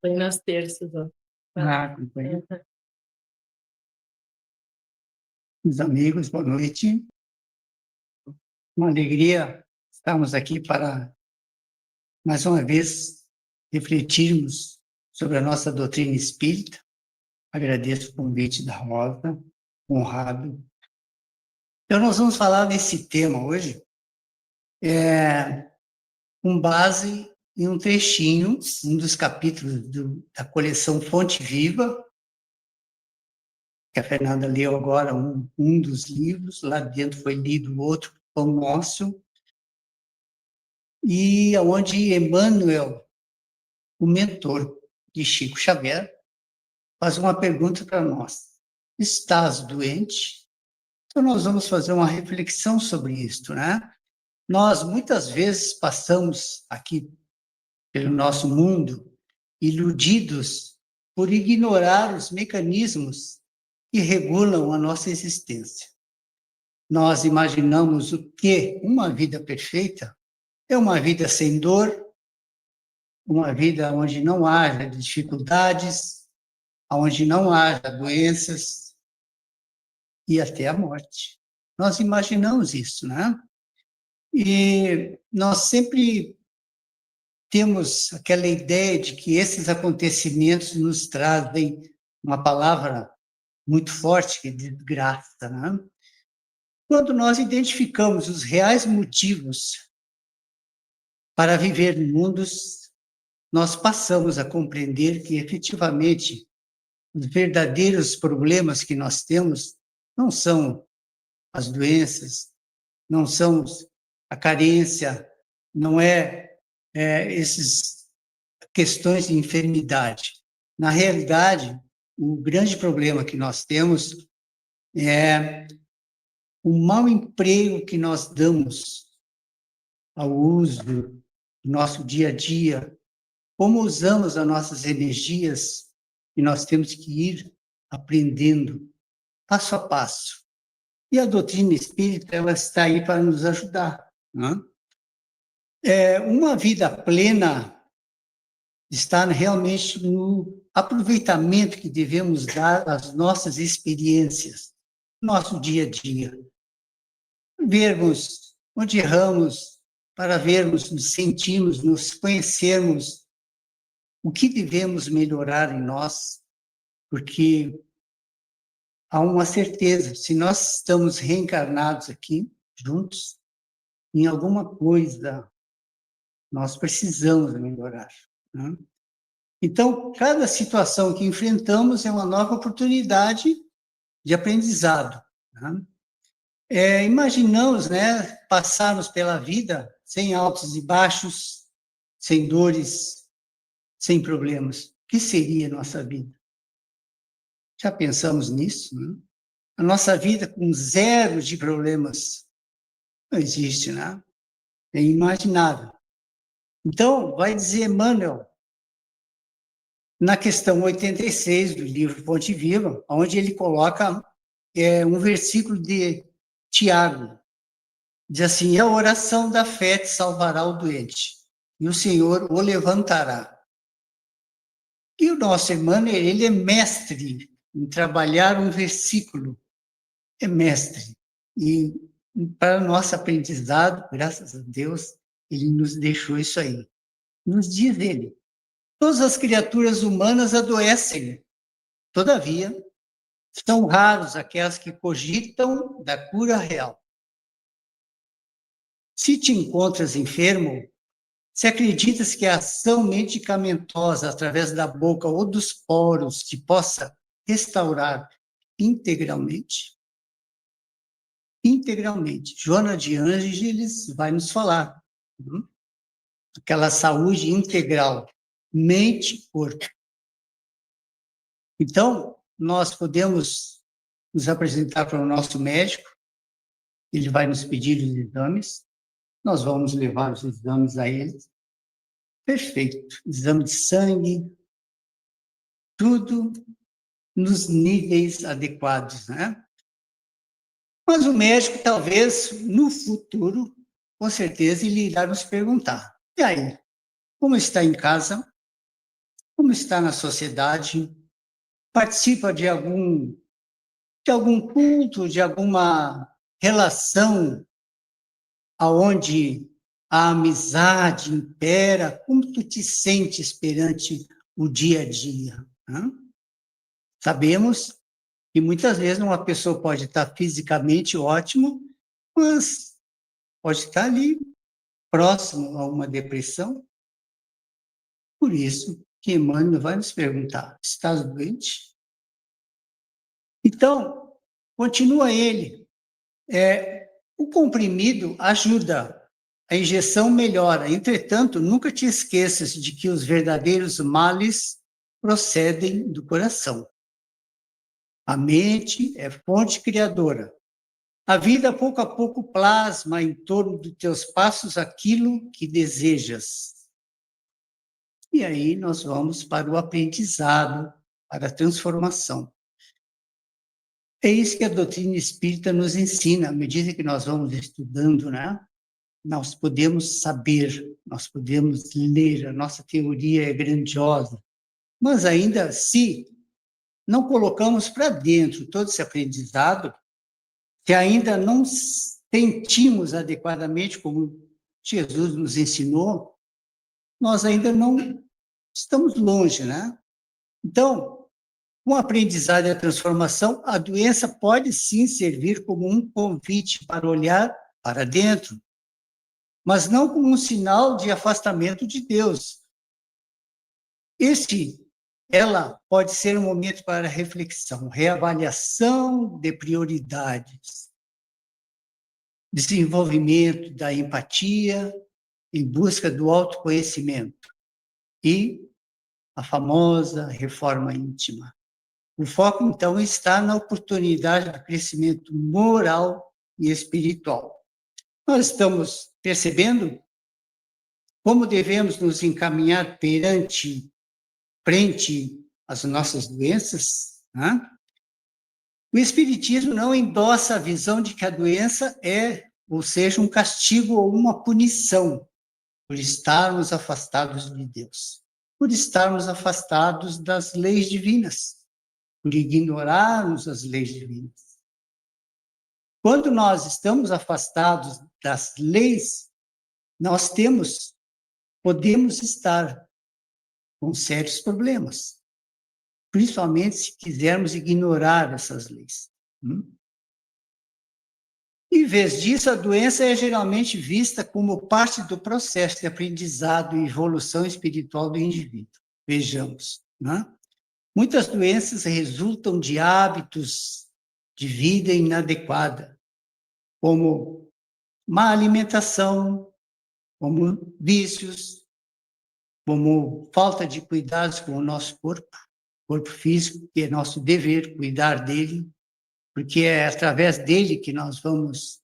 Foi nas terças, ó. Acompanho. Meus amigos, boa noite. Uma alegria estarmos aqui para, mais uma vez, refletirmos sobre a nossa doutrina espírita. Agradeço o convite da Rosa, honrado. Então, nós vamos falar nesse tema hoje, com base em um trechinho, um dos capítulos da coleção Fonte Viva, que a Fernanda leu agora um dos livros, lá dentro foi lido outro, Pão Nosso, e onde Emmanuel, o mentor de Chico Xavier, faz uma pergunta para nós. Estás doente? Então, nós vamos fazer uma reflexão sobre isso, né? Nós, muitas vezes, passamos aqui pelo nosso mundo iludidos por ignorar os mecanismos que regulam a nossa existência. Nós imaginamos o que uma vida perfeita é uma vida sem dor, uma vida onde não haja dificuldades, onde não haja doenças e até a morte. Nós imaginamos isso, né? E nós sempre temos aquela ideia de que esses acontecimentos nos trazem uma palavra muito forte, que é desgraça, né? Quando nós identificamos os reais motivos para viver no mundo, nós passamos a compreender que, efetivamente, os verdadeiros problemas que nós temos não são as doenças, não são a carência, não essas questões de enfermidade. Na realidade, o grande problema que nós temos é o mau emprego que nós damos ao uso do nosso dia a dia, como usamos as nossas energias, e nós temos que ir aprendendo passo a passo. E a doutrina espírita, ela está aí para nos ajudar, né? Uma vida plena está realmente no aproveitamento que devemos dar às nossas experiências, nosso dia a dia. Vermos onde erramos, para vermos, nos sentirmos, nos conhecermos, o que devemos melhorar em nós, porque há uma certeza, se nós estamos reencarnados aqui, juntos, em alguma coisa nós precisamos melhorar, né? Então, cada situação que enfrentamos é uma nova oportunidade de aprendizado, né? Imaginamos, né, passarmos pela vida sem altos e baixos, sem dores, sem problemas. O que seria a nossa vida? Já pensamos nisso, né? A nossa vida com zero de problemas não existe, né? É imaginável. Então, vai dizer Emmanuel, na questão 86 do livro Fonte Viva, onde ele coloca um versículo de Tiago, diz assim: a oração da fé te salvará o doente, e o Senhor o levantará. E o nosso Emmanuel, ele é mestre em trabalhar um versículo, é mestre. E para nosso aprendizado, graças a Deus, ele nos deixou isso aí. Nos diz ele: todas as criaturas humanas adoecem, todavia, são raros aquelas que cogitam da cura real. Se te encontras enfermo, se acreditas que a ação medicamentosa através da boca ou dos poros te possa restaurar integralmente, Joana de Ângeles vai nos falar, aquela saúde integral, mente, corpo. Então, nós podemos nos apresentar para o nosso médico, ele vai nos pedir os exames, nós vamos levar os exames a ele. Perfeito. Exame de sangue, tudo nos níveis adequados, né? Mas o médico, talvez, no futuro, com certeza, ele irá nos perguntar: e aí, como está em casa? como está na sociedade, participa de algum culto, de alguma relação aonde a amizade impera, como tu te sentes perante o dia a dia? Né? Sabemos que muitas vezes uma pessoa pode estar fisicamente ótima, mas pode estar ali próximo a uma depressão. Por isso que Emmanuel vai nos perguntar: estás doente? Então, continua ele. O comprimido ajuda, a injeção melhora. Entretanto, nunca te esqueças de que os verdadeiros males procedem do coração. A mente é fonte criadora. A vida, pouco a pouco, plasma em torno dos teus passos aquilo que desejas. E aí nós vamos para o aprendizado, para a transformação. É isso que a doutrina espírita nos ensina, à medida que nós vamos estudando, né? Nós podemos saber, nós podemos ler, a nossa teoria é grandiosa, mas ainda se não colocamos para dentro todo esse aprendizado, se ainda não sentimos adequadamente como Jesus nos ensinou, nós ainda não estamos longe, né? Então, com o aprendizado e a transformação, a doença pode sim servir como um convite para olhar para dentro, mas não como um sinal de afastamento de Deus. Ela pode ser um momento para reflexão, reavaliação de prioridades, desenvolvimento da empatia em busca do autoconhecimento e a famosa reforma íntima. O foco, então, está na oportunidade do crescimento moral e espiritual. Nós estamos percebendo como devemos nos encaminhar frente às nossas doenças, né? O Espiritismo não endossa a visão de que a doença ou seja, um castigo ou uma punição por estarmos afastados de Deus, por estarmos afastados das leis divinas, por ignorarmos as leis divinas. Quando nós estamos afastados das leis, nós podemos estar com sérios problemas, principalmente se quisermos ignorar essas leis. Em vez disso, a doença é geralmente vista como parte do processo de aprendizado e evolução espiritual do indivíduo. Vejamos, né? Muitas doenças resultam de hábitos de vida inadequada, como má alimentação, como vícios, como falta de cuidados com o nosso corpo físico, que é nosso dever cuidar dele, porque é através dele que nós vamos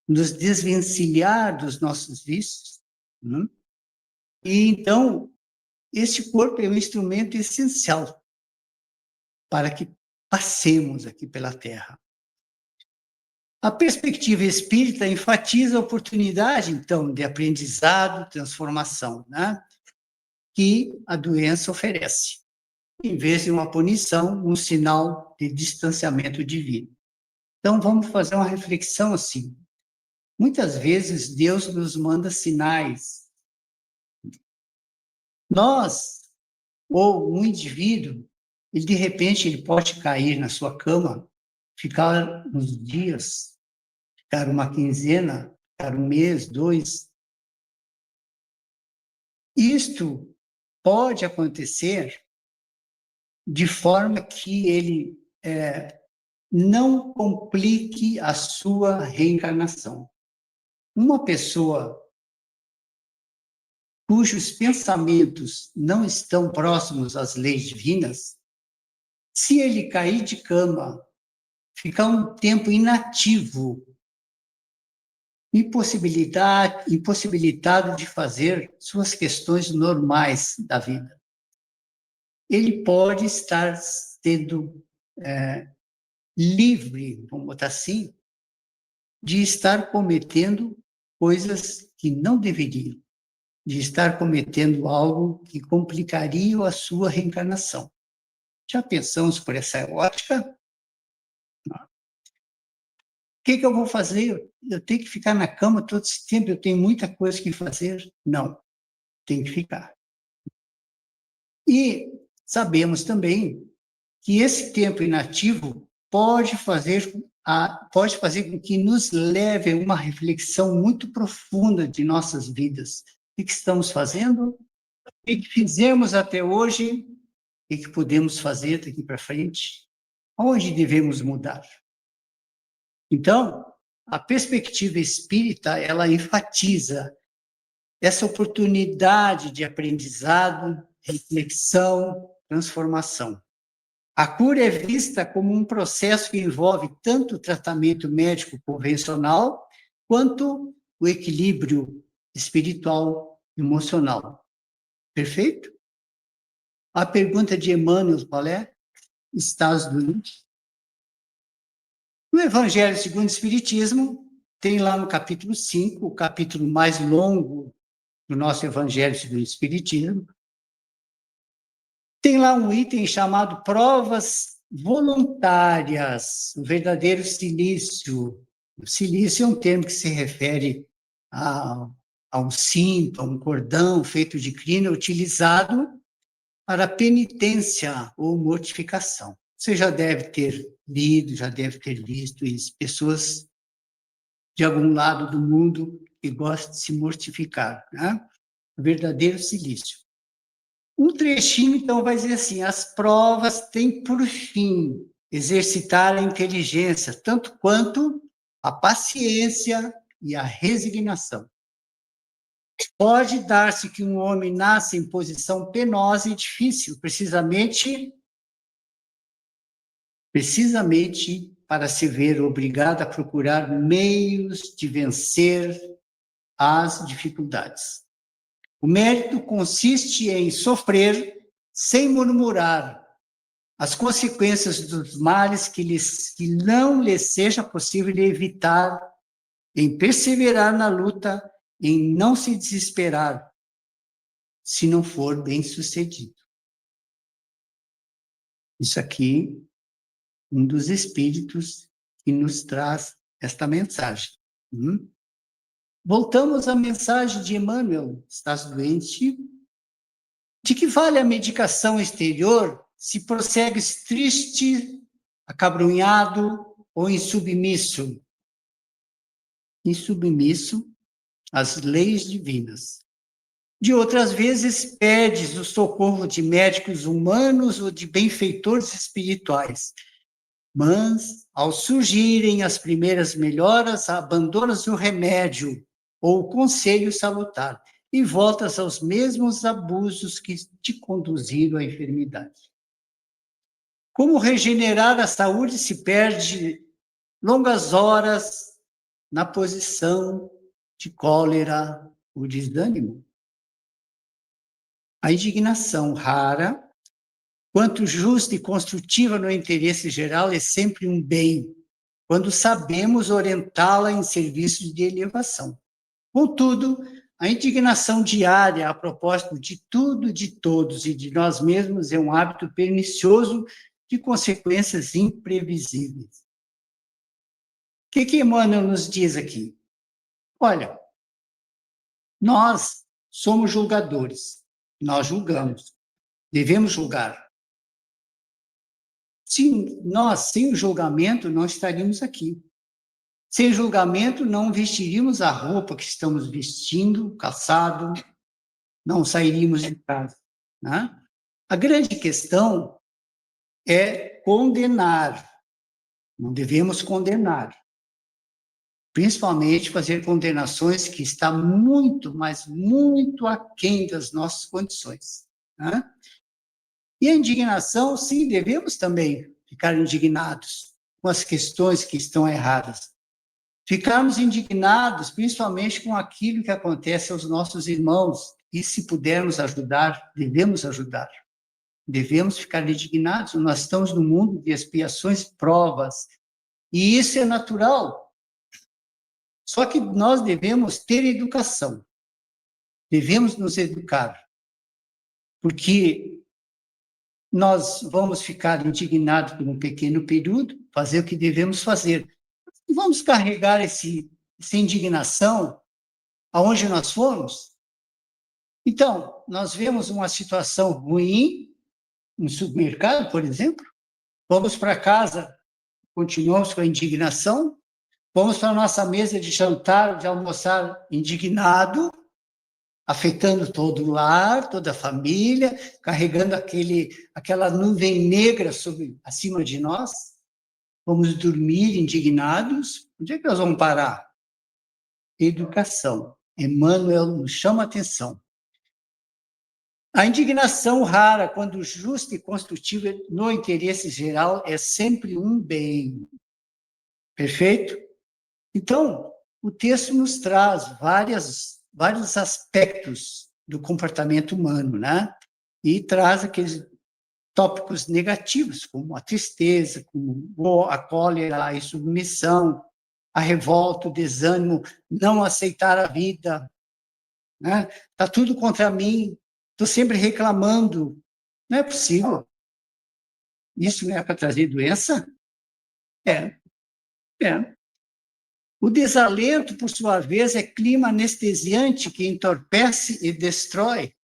nos desvencilhar dos nossos vícios. Né? E então, esse corpo é um instrumento essencial para que passemos aqui pela Terra. A perspectiva espírita enfatiza a oportunidade, então, de aprendizado, transformação, né? Que a doença oferece. Em vez de uma punição, um sinal de distanciamento divino. Então, vamos fazer uma reflexão assim. Muitas vezes, Deus nos manda sinais. Nós, ou um indivíduo, de repente, ele pode cair na sua cama, ficar uns dias, ficar uma quinzena, ficar um mês, 2. Isto pode acontecer de forma que ele não complique a sua reencarnação. Uma pessoa cujos pensamentos não estão próximos às leis divinas, se ele cair de cama, ficar um tempo inativo, impossibilitado de fazer suas questões normais da vida, ele pode estar sendo livre, vamos botar assim, de estar cometendo coisas que não deveriam. de estar cometendo algo que complicaria a sua reencarnação. Já pensamos por essa ótica? O que eu vou fazer? Eu tenho que ficar na cama todo esse tempo, eu tenho muita coisa que fazer? Não, tem que ficar. E sabemos também que esse tempo inativo pode fazer com que nos leve a uma reflexão muito profunda de nossas vidas. O que estamos fazendo? O que fizemos até hoje? O que podemos fazer daqui para frente? Onde devemos mudar? Então, a perspectiva espírita, ela enfatiza essa oportunidade de aprendizado, reflexão, transformação. A cura é vista como um processo que envolve tanto o tratamento médico convencional, quanto o equilíbrio espiritual e emocional. Perfeito? A pergunta de Emmanuel, qual é? Estás doente? No Evangelho segundo o Espiritismo, tem lá no capítulo 5, o capítulo mais longo do nosso Evangelho segundo o Espiritismo, tem lá um item chamado provas voluntárias, o verdadeiro silício. O silício é um termo que se refere a um cinto, a um cordão feito de crina utilizado para penitência ou mortificação. Você já deve ter lido, já deve ter visto isso, pessoas de algum lado do mundo que gostam de se mortificar, né? O verdadeiro silício. Um trechinho, então, vai dizer assim: as provas têm por fim exercitar a inteligência, tanto quanto a paciência e a resignação. Pode dar-se que um homem nasça em posição penosa e difícil, precisamente para se ver obrigado a procurar meios de vencer as dificuldades. O mérito consiste em sofrer sem murmurar as consequências dos males que não lhes seja possível evitar, em perseverar na luta, em não se desesperar, se não for bem-sucedido. Isso aqui, um dos espíritos que nos traz esta mensagem. Voltamos à mensagem de Emmanuel: estás doente? De que vale a medicação exterior se prossegues triste, acabrunhado ou insubmisso? Insubmisso às leis divinas. De outras vezes, pedes o socorro de médicos humanos ou de benfeitores espirituais. Mas, ao surgirem as primeiras melhoras, abandonas o remédio ou o conselho salutar e voltas aos mesmos abusos que te conduziram à enfermidade. Como regenerar a saúde se perde longas horas na posição de cólera ou desânimo? A indignação rara, quanto justa e construtiva no interesse geral, é sempre um bem, quando sabemos orientá-la em serviços de elevação. Contudo, a indignação diária a propósito de tudo, de todos e de nós mesmos é um hábito pernicioso de consequências imprevisíveis. O que Emmanuel nos diz aqui? Olha, nós somos julgadores, nós julgamos, devemos julgar. Sem o julgamento, não estaríamos aqui. Sem julgamento, não vestiríamos a roupa que estamos vestindo, calçado, não sairíamos de casa. Né? A grande questão é condenar. Não devemos condenar. Principalmente fazer condenações que estão muito, mas muito aquém das nossas condições. Né? E a indignação, sim, devemos também ficar indignados com as questões que estão erradas. Ficarmos indignados, principalmente com aquilo que acontece aos nossos irmãos, e se pudermos ajudar, devemos ajudar. Devemos ficar indignados, nós estamos no mundo de expiações, provas, e isso é natural. Só que nós devemos ter educação. devemos nos educar, porque nós vamos ficar indignados por um pequeno período, fazer o que devemos fazer. E vamos carregar essa indignação aonde nós formos. Então, nós vemos uma situação ruim, no supermercado, por exemplo, vamos para casa, continuamos com a indignação, vamos para a nossa mesa de jantar, de almoçar indignado, afetando todo o lar, toda a família, carregando aquela nuvem negra acima de nós. Vamos dormir indignados. Onde é que nós vamos parar? Educação. Emmanuel nos chama a atenção. A indignação rara, quando justa e construtiva no interesse geral, é sempre um bem. Perfeito? Então, o texto nos traz vários aspectos do comportamento humano, né? E traz aqueles tópicos negativos, como a tristeza, como a cólera, a insubmissão, a revolta, o desânimo, não aceitar a vida, né? Tá tudo contra mim, estou sempre reclamando. Não é possível. Isso não é para trazer doença? É. O desalento, por sua vez, é clima anestesiante que entorpece e destrói.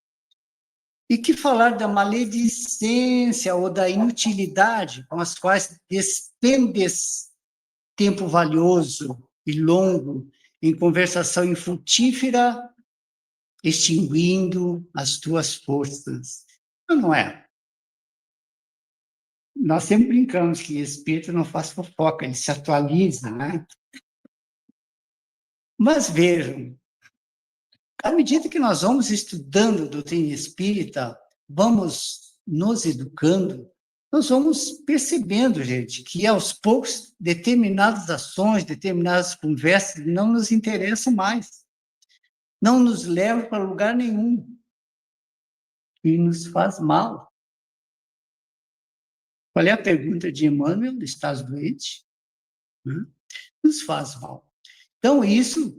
E que falar da maledicência ou da inutilidade com as quais despendes tempo valioso e longo em conversação infrutífera, extinguindo as tuas forças. Não é? Nós sempre brincamos que espírito não faz fofoca, ele se atualiza, né? Mas vejam, à medida que nós vamos estudando a doutrina espírita, vamos nos educando, nós vamos percebendo, gente, que aos poucos determinadas ações, determinadas conversas não nos interessam mais, não nos levam para lugar nenhum e nos faz mal. Qual é a pergunta de Emmanuel? Estás doente? Nos faz mal. Então, isso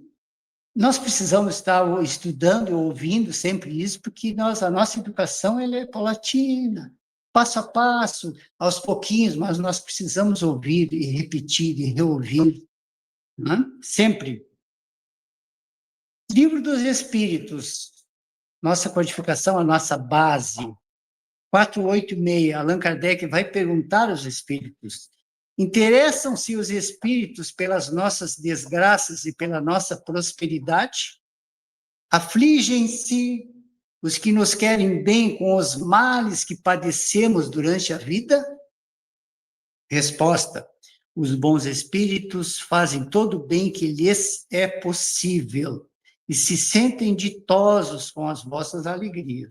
nós precisamos estar estudando e ouvindo sempre isso, porque a nossa educação ela é paulatina, passo a passo, aos pouquinhos, mas nós precisamos ouvir e repetir e reouvir, né? Sempre. Livro dos Espíritos, nossa codificação, a nossa base, 486, Allan Kardec vai perguntar aos espíritos: interessam-se os espíritos pelas nossas desgraças e pela nossa prosperidade? Afligem-se os que nos querem bem com os males que padecemos durante a vida? Resposta: os bons espíritos fazem todo o bem que lhes é possível e se sentem ditosos com as vossas alegrias.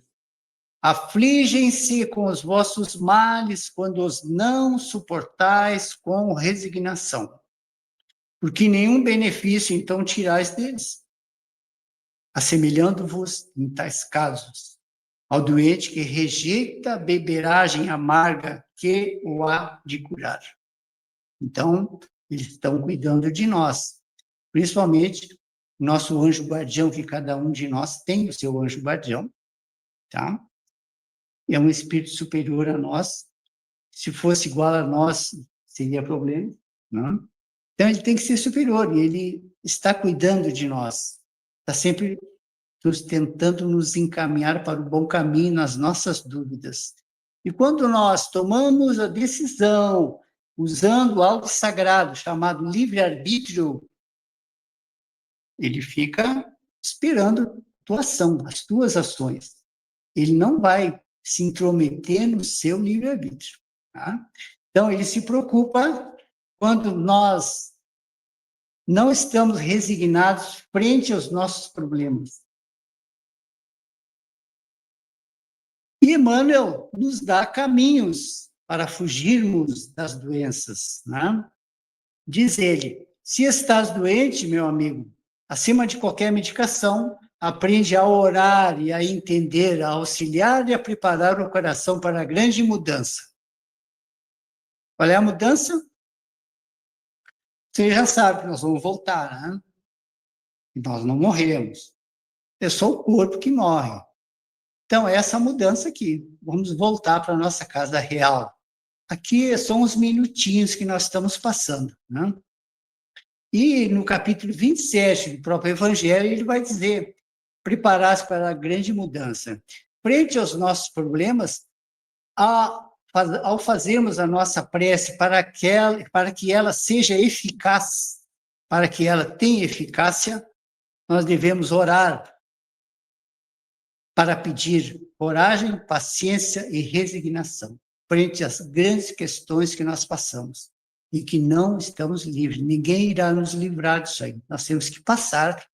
Afligem-se com os vossos males quando os não suportais com resignação, porque nenhum benefício então tirais deles, assemelhando-vos, em tais casos, ao doente que rejeita a beberagem amarga que o há de curar. Então, eles estão cuidando de nós, principalmente nosso anjo guardião, que cada um de nós tem o seu anjo guardião, tá? É um espírito superior a nós. Se fosse igual a nós, seria problema, não? Então, ele tem que ser superior, e ele está cuidando de nós, está sempre tentando nos encaminhar para o bom caminho nas nossas dúvidas. E quando nós tomamos a decisão, usando algo sagrado, chamado livre-arbítrio, ele fica esperando a tua ação, as tuas ações. Ele não vai se intrometer no seu livre-arbítrio. Tá? Então, ele se preocupa quando nós não estamos resignados frente aos nossos problemas. E Emmanuel nos dá caminhos para fugirmos das doenças. Né? Diz ele: se estás doente, meu amigo, acima de qualquer medicação, aprende a orar e a entender, a auxiliar e a preparar o coração para a grande mudança. Qual é a mudança? Você já sabe que nós vamos voltar, né? Nós não morremos. é só o corpo que morre. Então, essa mudança aqui. Vamos voltar para a nossa casa real. Aqui são os minutinhos que nós estamos passando, né? E no capítulo 27 do próprio Evangelho, ele vai dizer: preparar-se para a grande mudança. Frente aos nossos problemas, ao fazermos a nossa prece para que ela seja eficaz, para que ela tenha eficácia, nós devemos orar para pedir coragem, paciência e resignação frente às grandes questões que nós passamos e que não estamos livres. Ninguém irá nos livrar disso aí. Nós temos que passar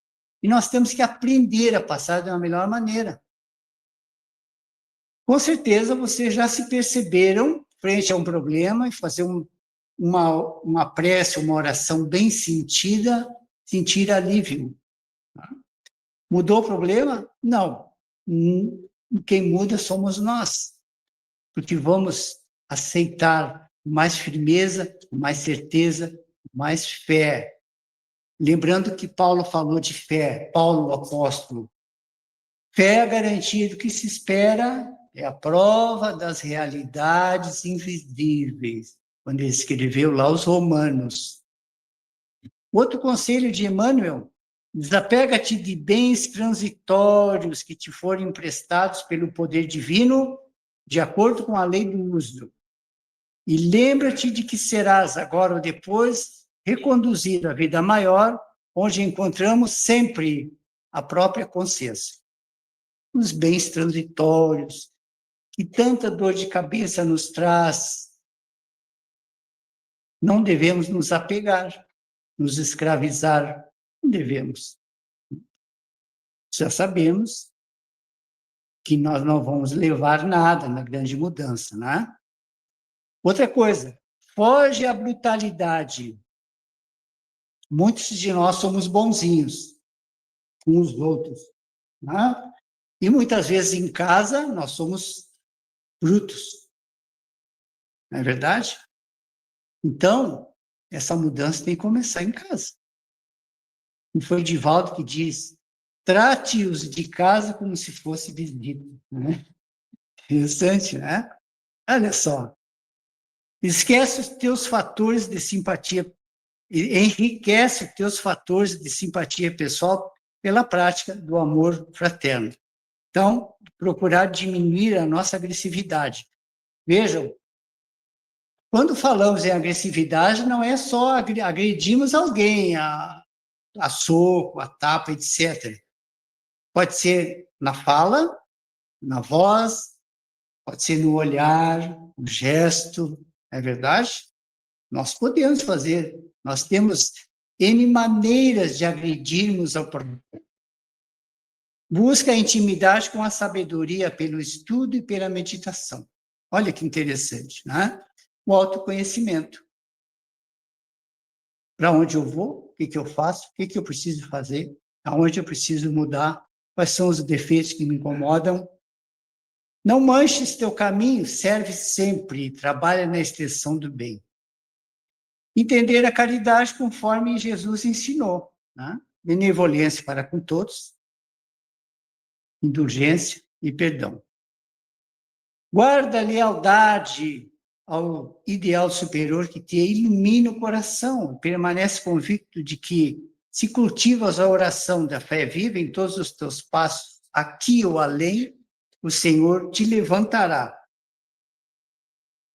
e nós temos que aprender a passar de uma melhor maneira. Com certeza, vocês já se perceberam frente a um problema e fazer uma prece, uma oração bem sentida, sentir alívio. Mudou o problema? Não. Quem muda somos nós, porque vamos aceitar com mais firmeza, com mais certeza, com mais fé. Lembrando que Paulo falou de fé, Paulo, o apóstolo. Fé é a garantia do que se espera, é a prova das realidades invisíveis, quando ele escreveu lá os Romanos. Outro conselho de Emmanuel: desapega-te de bens transitórios que te forem emprestados pelo poder divino, de acordo com a lei do uso. E lembra-te de que serás, agora ou depois, reconduzido à vida maior, onde encontramos sempre a própria consciência. Os bens transitórios, que tanta dor de cabeça nos traz, não devemos nos apegar, nos escravizar, não devemos. Já sabemos que nós não vamos levar nada na grande mudança, né? Outra coisa, foge à brutalidade. Muitos de nós somos bonzinhos com os outros, né? E muitas vezes em casa nós somos brutos, não é verdade? Então, essa mudança tem que começar em casa. E foi Divaldo que diz: trate-os de casa como se fosse visita. Né? Interessante, né? Olha só. Esquece os teus fatores de simpatia, enriquece os teus fatores de simpatia pessoal pela prática do amor fraterno. Então, procurar diminuir a nossa agressividade. Vejam, quando falamos em agressividade, não é só agredirmos alguém, a soco, a tapa, etc. Pode ser na fala, na voz, pode ser no olhar, no gesto, é verdade? Nós podemos fazer, nós temos N maneiras de agredirmos ao próximo. Busca a intimidade com a sabedoria pelo estudo e pela meditação. Olha que interessante, né? O autoconhecimento. Para onde eu vou? O que eu faço? O que eu preciso fazer? Aonde eu preciso mudar? Quais são os defeitos que me incomodam? Não manches teu caminho, serve sempre, trabalha na extensão do bem. Entender a caridade conforme Jesus ensinou, né? Benevolência para com todos, indulgência e perdão. Guarda a lealdade ao ideal superior que te ilumina o coração, permanece convicto de que, se cultivas a oração da fé viva em todos os teus passos, aqui ou além, o Senhor te levantará.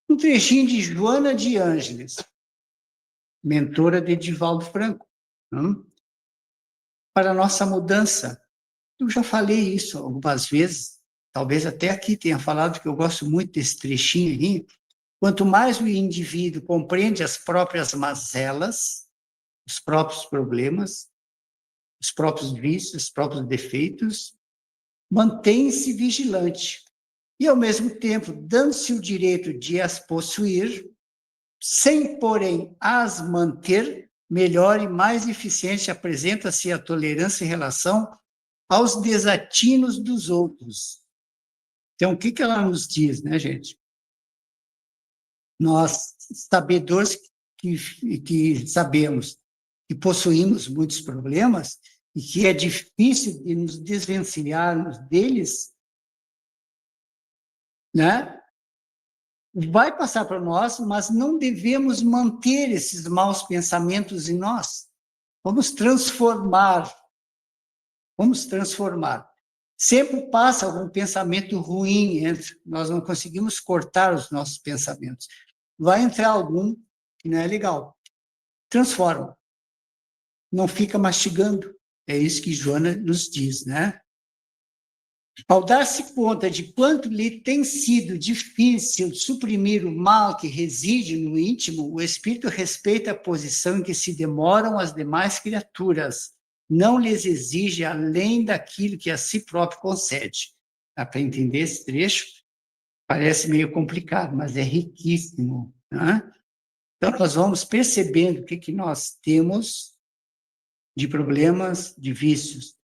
Um trechinho de Joana de Ângeles, mentora de Divaldo Franco, para a nossa mudança. Eu já falei isso algumas vezes, talvez até aqui tenha falado, que eu gosto muito desse trechinho aí. Quanto mais o indivíduo compreende as próprias mazelas, os próprios problemas, os próprios vícios, os próprios defeitos, mantém-se vigilante e, ao mesmo tempo, dando-se o direito de as possuir, sem, porém, as manter, melhor e mais eficiente apresenta-se a tolerância em relação aos desatinos dos outros. Então, o que ela nos diz, né, gente? Nós, sabedores que sabemos que possuímos muitos problemas, e que é difícil de nos desvencilharmos deles, né? Vai passar para nós, mas não devemos manter esses maus pensamentos em nós. Vamos transformar. Vamos transformar. Sempre passa algum pensamento ruim entre, nós não conseguimos cortar os nossos pensamentos. Vai entrar algum que não é legal. Transforma. Não fica mastigando. É isso que Joana nos diz, né? Ao dar-se conta de quanto lhe tem sido difícil suprimir o mal que reside no íntimo, o espírito respeita a posição em que se demoram as demais criaturas, não lhes exige além daquilo que a si próprio concede. Dá para entender esse trecho? Parece meio complicado, mas é riquíssimo, né? Então, nós vamos percebendo o que nós temos de problemas, de vícios.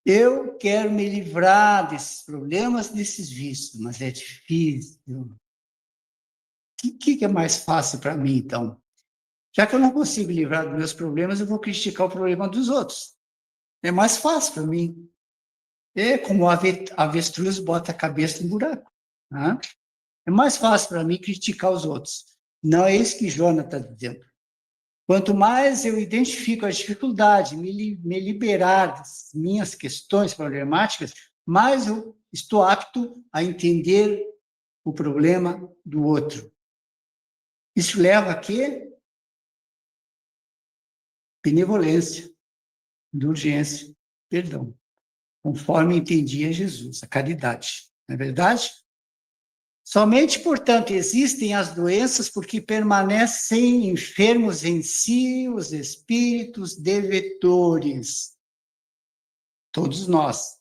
Eu quero me livrar desses problemas, desses vícios, mas é difícil. O que é mais fácil para mim, então? Já que eu não consigo livrar dos meus problemas, eu vou criticar o problema dos outros. É mais fácil para mim. É como a avestruz bota a cabeça no buraco. Né? É mais fácil para mim criticar os outros. Não é isso que Joana está dizendo. Quanto mais eu identifico a dificuldade, me liberar das minhas questões problemáticas, mais eu estou apto a entender o problema do outro. Isso leva a quê? Benevolência, indulgência, perdão, conforme entendia Jesus, a caridade. Não é verdade? Somente, portanto, existem as doenças porque permanecem enfermos em si os espíritos devedores. Todos nós.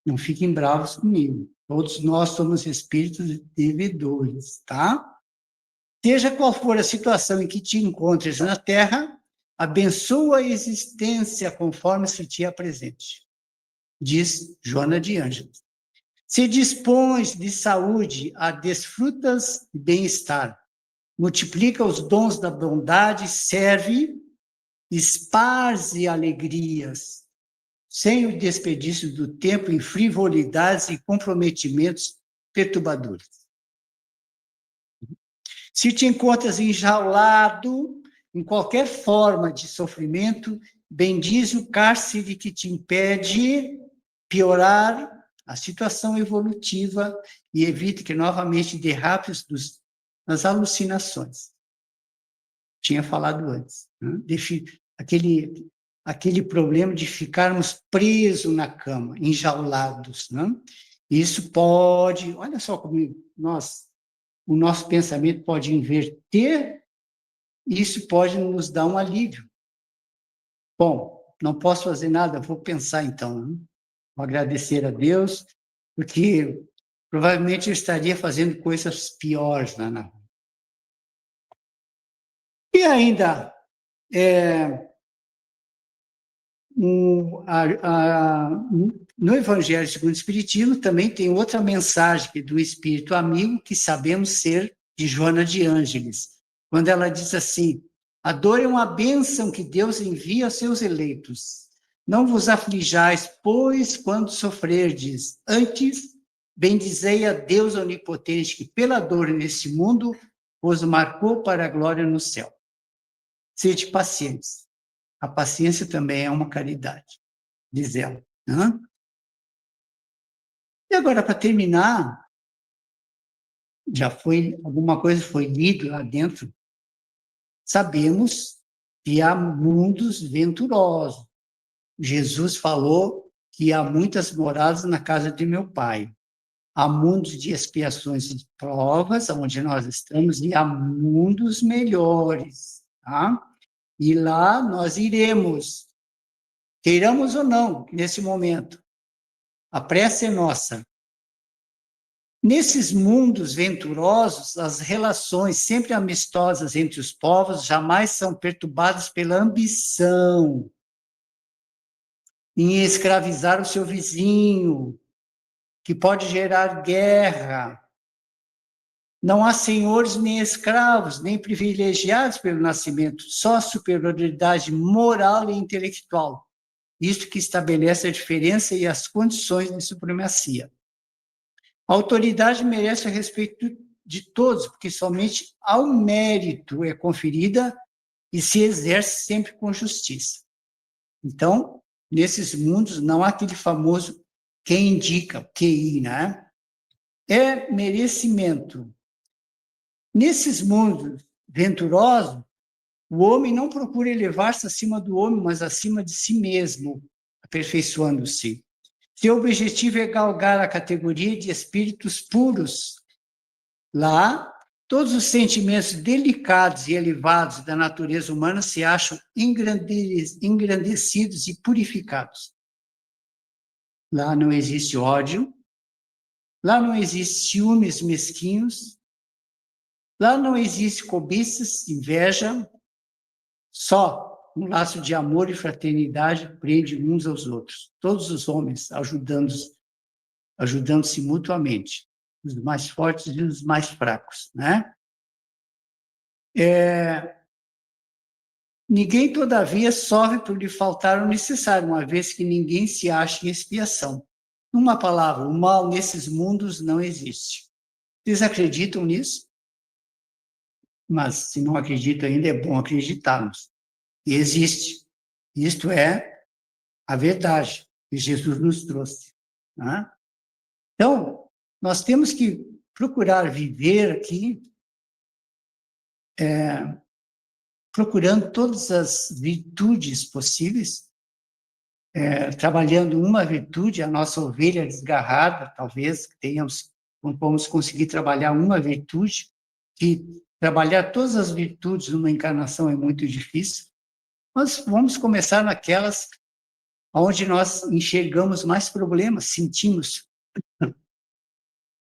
Não fiquem bravos comigo. Todos nós somos espíritos devedores, tá? Seja qual for a situação em que te encontres na Terra, abençoa a existência conforme se te apresente, diz Joana de Ângeles. Se dispões de saúde, a desfrutas de bem-estar. Multiplica os dons da bondade, serve, esparze alegrias, sem o desperdício do tempo em frivolidades e comprometimentos perturbadores. Se te encontras enjaulado em qualquer forma de sofrimento, bendize o cárcere que te impede piorar a situação evolutiva e evite que novamente derrapes nas alucinações. Tinha falado antes. Né? Aquele problema de ficarmos presos na cama, enjaulados. Né? Isso pode, olha só como o nosso pensamento pode inverter, e isso pode nos dar um alívio. Bom, não posso fazer nada, vou pensar então. Né? Vou agradecer a Deus, porque provavelmente eu estaria fazendo coisas piores lá na rua. E ainda, no Evangelho segundo o Espiritismo também tem outra mensagem do Espírito Amigo que sabemos ser de Joana de Ângeles, quando ela diz assim: a dor é uma bênção que Deus envia aos seus eleitos. Não vos aflijais, pois, quando sofrerdes, antes bendizei a Deus onipotente, que pela dor nesse mundo vos marcou para a glória no céu. Sede pacientes. A paciência também é uma caridade, diz ela. Né? E agora, para terminar, alguma coisa foi lido lá dentro, sabemos que há mundos venturosos. Jesus falou que há muitas moradas na casa de meu Pai. Há mundos de expiações e de provas, onde nós estamos, e há mundos melhores. Tá? E lá nós iremos, queiramos ou não, nesse momento. A prece é nossa. Nesses mundos venturosos, as relações sempre amistosas entre os povos jamais são perturbadas pela ambição em escravizar o seu vizinho, que pode gerar guerra. Não há senhores nem escravos, nem privilegiados pelo nascimento, só superioridade moral e intelectual. Isto que estabelece a diferença e as condições de supremacia. A autoridade merece o respeito de todos, porque somente ao mérito é conferida e se exerce sempre com justiça. Então, nesses mundos, não há aquele famoso quem indica, QI, né? É merecimento. Nesses mundos venturosos, o homem não procura elevar-se acima do homem, mas acima de si mesmo, aperfeiçoando-se. Seu objetivo é galgar a categoria de espíritos puros. Lá, todos os sentimentos delicados e elevados da natureza humana se acham engrandecidos e purificados. Lá não existe ódio, lá não existe ciúmes mesquinhos, lá não existe cobiças, inveja, só um laço de amor e fraternidade prende uns aos outros. Todos os homens ajudando-se mutuamente, os mais fortes e os mais fracos, né? Ninguém, todavia, sofre por lhe faltar o necessário, uma vez que ninguém se acha em expiação. Numa palavra, o mal nesses mundos não existe. Vocês acreditam nisso? Mas, se não acreditam ainda, é bom acreditarmos. E existe. Isto é a verdade que Jesus nos trouxe. Né? Então, nós temos que procurar viver aqui procurando todas as virtudes possíveis, trabalhando uma virtude, a nossa ovelha desgarrada, talvez vamos conseguir trabalhar uma virtude, que trabalhar todas as virtudes numa encarnação é muito difícil, mas vamos começar naquelas onde nós enxergamos mais problemas, sentimos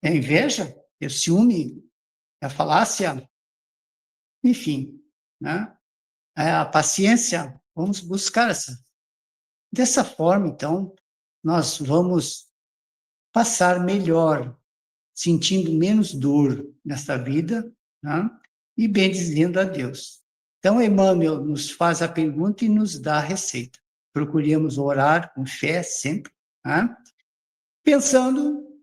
a inveja, o ciúme, a falácia, enfim, né? A paciência, vamos buscar essa. Dessa forma, então, nós vamos passar melhor, sentindo menos dor nesta vida, né? E bendizendo a Deus. Então, Emmanuel nos faz a pergunta e nos dá a receita. Procuremos orar com fé sempre, né? Pensando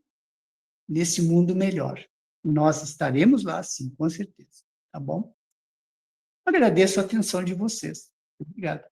nesse mundo melhor. Nós estaremos lá, sim, com certeza. Tá bom? Agradeço a atenção de vocês. Obrigado.